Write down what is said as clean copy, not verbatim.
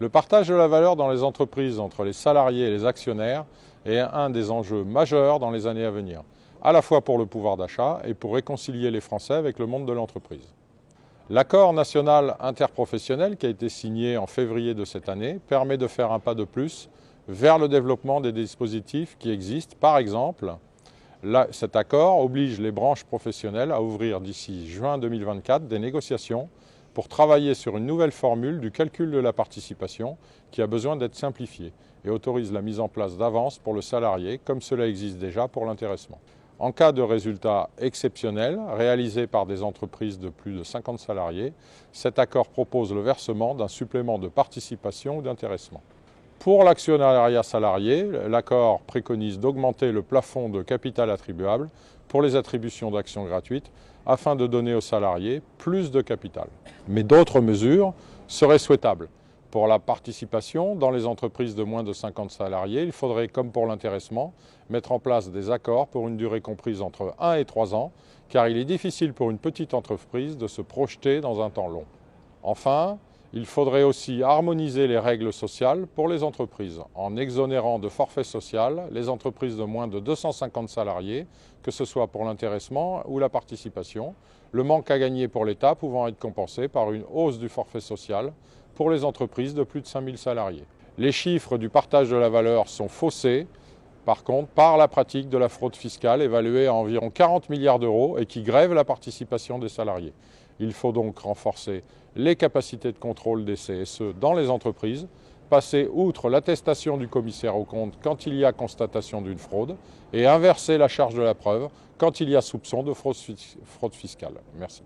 Le partage de la valeur dans les entreprises entre les salariés et les actionnaires est un des enjeux majeurs dans les années à venir, à la fois pour le pouvoir d'achat et pour réconcilier les Français avec le monde de l'entreprise. L'accord national interprofessionnel qui a été signé en février de cette année permet de faire un pas de plus vers le développement des dispositifs qui existent. Par exemple, cet accord oblige les branches professionnelles à ouvrir d'ici juin 2024 des négociations pour travailler sur une nouvelle formule du calcul de la participation qui a besoin d'être simplifiée et autorise la mise en place d'avances pour le salarié comme cela existe déjà pour l'intéressement. En cas de résultats exceptionnels réalisés par des entreprises de plus de 50 salariés, cet accord propose le versement d'un supplément de participation ou d'intéressement. Pour l'actionnariat salarié, l'accord préconise d'augmenter le plafond de capital attribuable pour les attributions d'actions gratuites afin de donner aux salariés plus de capital. Mais d'autres mesures seraient souhaitables. Pour la participation dans les entreprises de moins de 50 salariés, il faudrait, comme pour l'intéressement, mettre en place des accords pour une durée comprise entre 1 et 3 ans, car il est difficile pour une petite entreprise de se projeter dans un temps long. Enfin, il faudrait aussi harmoniser les règles sociales pour les entreprises, en exonérant de forfait social les entreprises de moins de 250 salariés, que ce soit pour l'intéressement ou la participation, le manque à gagner pour l'État pouvant être compensé par une hausse du forfait social pour les entreprises de plus de 5000 salariés. Les chiffres du partage de la valeur sont faussés, par contre, par la pratique de la fraude fiscale évaluée à environ 40 milliards d'euros et qui grève la participation des salariés. Il faut donc renforcer les capacités de contrôle des CSE dans les entreprises, passer outre l'attestation du commissaire aux comptes quand il y a constatation d'une fraude et inverser la charge de la preuve quand il y a soupçon de fraude fiscale. Merci.